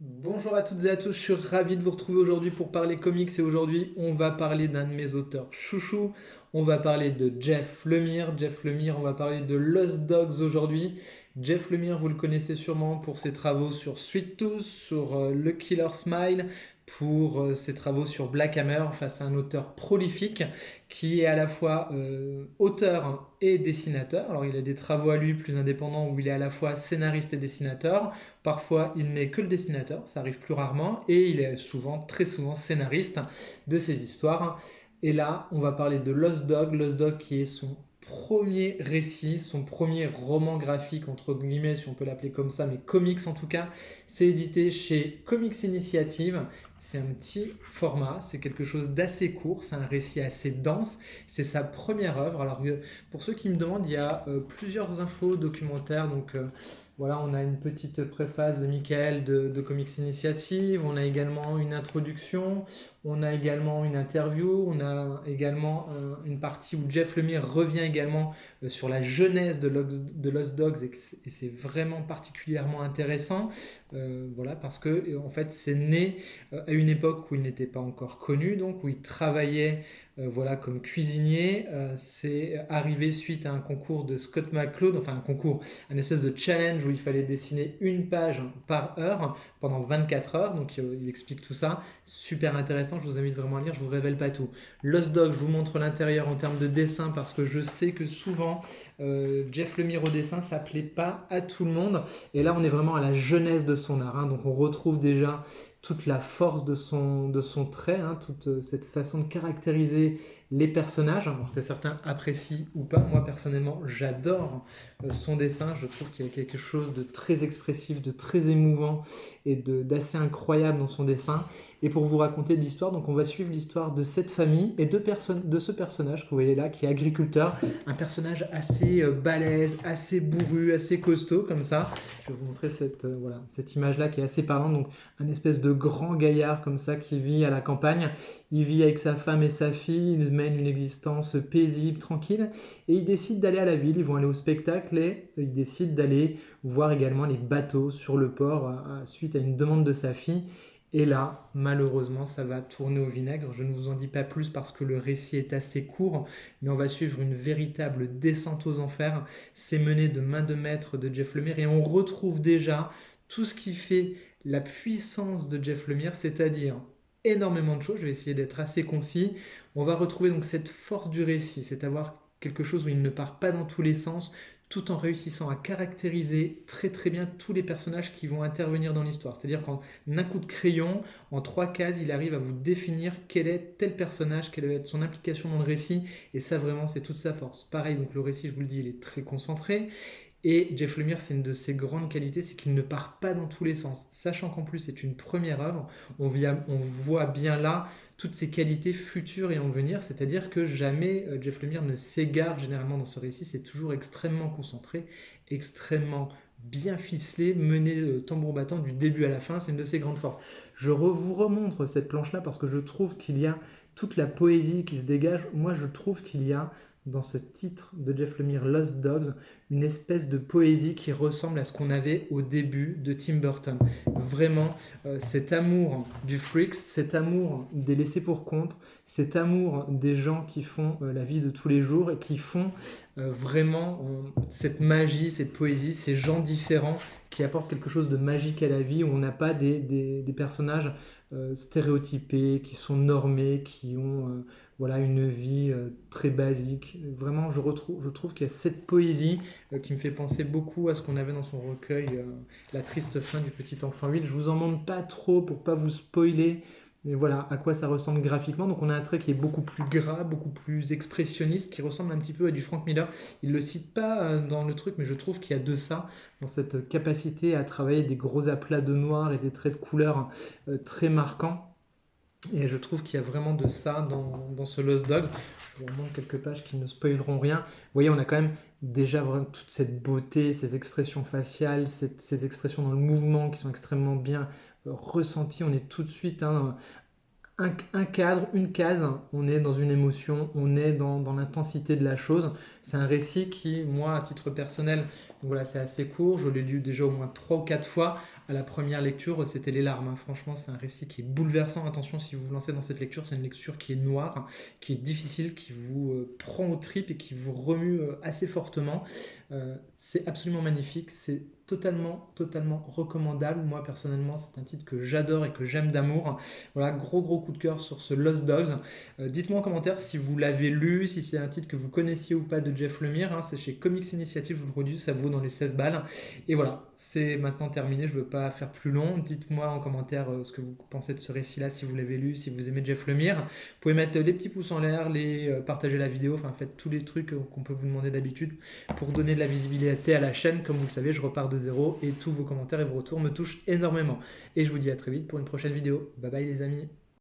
Bonjour à toutes et à tous, je suis ravi de vous retrouver aujourd'hui pour parler comics et aujourd'hui on va parler d'un de mes auteurs chouchou, on va parler de Jeff Lemire. Jeff Lemire, on va parler de Lost Dogs aujourd'hui. Jeff Lemire, vous le connaissez sûrement pour ses travaux sur Sweet Tooth, sur Le Killer Smile, pour ses travaux sur Black Hammer. Enfin, c'est un auteur prolifique qui est à la fois auteur et dessinateur. Alors il a des travaux à lui plus indépendants où il est à la fois scénariste et dessinateur. Parfois, il n'est que le dessinateur, ça arrive plus rarement, et il est souvent, très souvent, scénariste de ses histoires. Et là, on va parler de Lost Dog qui est son premier récit, son premier roman graphique, entre guillemets, si on peut l'appeler comme ça, mais comics en tout cas. C'est édité chez Comics Initiative. C'est un petit format, c'est quelque chose d'assez court, c'est un récit assez dense. C'est sa première œuvre. Alors, pour ceux qui me demandent, il y a plusieurs infos documentaires, donc voilà, on a une petite préface de Michael de Comics Initiative, on a également une introduction, on a également une interview, on a également une partie où Jeff Lemire revient également sur la genèse de Lost Dogs et c'est vraiment particulièrement intéressant. Voilà, parce que en fait c'est né à une époque où il n'était pas encore connu, donc où il travaillait voilà, comme cuisinier. C'est arrivé suite à un concours de Scott McCloud, enfin un concours, un espèce de challenge où il fallait dessiner une page par heure pendant 24 heures. Donc il explique tout ça. Super intéressant, je vous invite vraiment à lire, je vous révèle pas tout. Lost Dog, je vous montre l'intérieur en termes de dessin parce que je sais que souvent Jeff Lemire au dessin, ça plaît pas à tout le monde. Et là, on est vraiment à la jeunesse de son art. Hein. Donc on retrouve déjà toute la force de son trait, hein, toute cette façon de caractériser les personnages, alors que certains apprécient ou pas. Moi personnellement, j'adore son dessin. Je trouve qu'il y a quelque chose de très expressif, de très émouvant et d'assez incroyable dans son dessin. Et pour vous raconter de l'histoire, donc on va suivre l'histoire de cette famille et de ce personnage que vous voyez là, qui est agriculteur, un personnage assez balèze, assez bourru, assez costaud comme ça. Je vais vous montrer voilà, cette image-là qui est assez parlante. Donc un espèce de grand gaillard comme ça qui vit à la campagne. Il vit avec sa femme et sa fille, il mène une existence paisible, tranquille, et il décide d'aller à la ville, ils vont aller au spectacle et il décide d'aller voir également les bateaux sur le port suite à une demande de sa fille. Et là, malheureusement, ça va tourner au vinaigre. Je ne vous en dis pas plus parce que le récit est assez court, mais on va suivre une véritable descente aux enfers. C'est mené de main de maître de Jeff Lemire et on retrouve déjà tout ce qui fait la puissance de Jeff Lemire, c'est-à-dire énormément de choses. Je vais essayer d'être assez concis. On va retrouver donc cette force du récit, c'est avoir quelque chose où il ne part pas dans tous les sens, tout en réussissant à caractériser très très bien tous les personnages qui vont intervenir dans l'histoire. C'est-à-dire qu'en un coup de crayon, en trois cases, il arrive à vous définir quel est tel personnage, quelle va être son implication dans le récit, et ça vraiment c'est toute sa force. Pareil, donc le récit, je vous le dis, il est très concentré, et Jeff Lemire, c'est une de ses grandes qualités, c'est qu'il ne part pas dans tous les sens. Sachant qu'en plus c'est une première œuvre, on voit bien là toutes ses qualités futures et en venir, c'est-à-dire que jamais Jeff Lemire ne s'égare généralement dans ce récit, c'est toujours extrêmement concentré, extrêmement bien ficelé, mené tambour battant du début à la fin, c'est une de ses grandes forces. Vous remontre cette planche-là parce que je trouve qu'il y a toute la poésie qui se dégage. Moi, je trouve qu'il y a dans ce titre de Jeff Lemire, Lost Dogs, une espèce de poésie qui ressemble à ce qu'on avait au début de Tim Burton. Vraiment, cet amour du freaks, cet amour des laissés pour compte, cet amour des gens qui font la vie de tous les jours et qui font vraiment cette magie, cette poésie, ces gens différents qui apportent quelque chose de magique à la vie, où on n'a pas des personnages stéréotypés, qui sont normés, qui ont voilà, une vie très basique. Vraiment, je trouve qu'il y a cette poésie qui me fait penser beaucoup à ce qu'on avait dans son recueil La triste fin du petit enfant Will. Je vous en montre pas trop pour pas vous spoiler, mais voilà à quoi ça ressemble graphiquement. Donc on a un trait qui est beaucoup plus gras, beaucoup plus expressionniste, qui ressemble un petit peu à du Frank Miller. Il le cite pas dans le truc, mais je trouve qu'il y a de ça dans cette capacité à travailler des gros aplats de noir et des traits de couleur très marquants. Et je trouve qu'il y a vraiment de ça dans ce Lost Dog. Je vous remontre quelques pages qui ne spoileront rien. Vous voyez, on a quand même déjà vraiment toute cette beauté, ces expressions faciales, ces expressions dans le mouvement qui sont extrêmement bien ressenties. On est tout de suite un cadre, une case, on est dans une émotion, on est dans l'intensité de la chose. C'est un récit qui, moi, à titre personnel, Donc voilà, c'est assez court. Je l'ai lu déjà au moins 3 ou 4 fois. À la première lecture, c'était les larmes, hein. Franchement, c'est un récit qui est bouleversant. Attention, si vous vous lancez dans cette lecture, c'est une lecture qui est noire, qui est difficile, qui vous prend aux tripes et qui vous remue assez fortement. C'est absolument magnifique. C'est totalement recommandable. Moi, personnellement, c'est un titre que j'adore et que j'aime d'amour. Voilà, gros coup de cœur sur ce Lost Dogs. Dites-moi en commentaire si vous l'avez lu, si c'est un titre que vous connaissiez ou pas de Jeff Lemire, hein. C'est chez Comics Initiative, je vous le redis, ça vaut dans les 16 balles. Et voilà, c'est maintenant terminé, je ne veux pas faire plus long. Dites-moi en commentaire ce que vous pensez de ce récit-là, si vous l'avez lu, si vous aimez Jeff Lemire. Vous pouvez mettre les petits pouces en l'air, partager la vidéo, enfin faites tous les trucs qu'on peut vous demander d'habitude pour donner de la visibilité à la chaîne. Comme vous le savez, je repars de zéro et tous vos commentaires et vos retours me touchent énormément. Et je vous dis à très vite pour une prochaine vidéo. Bye bye les amis.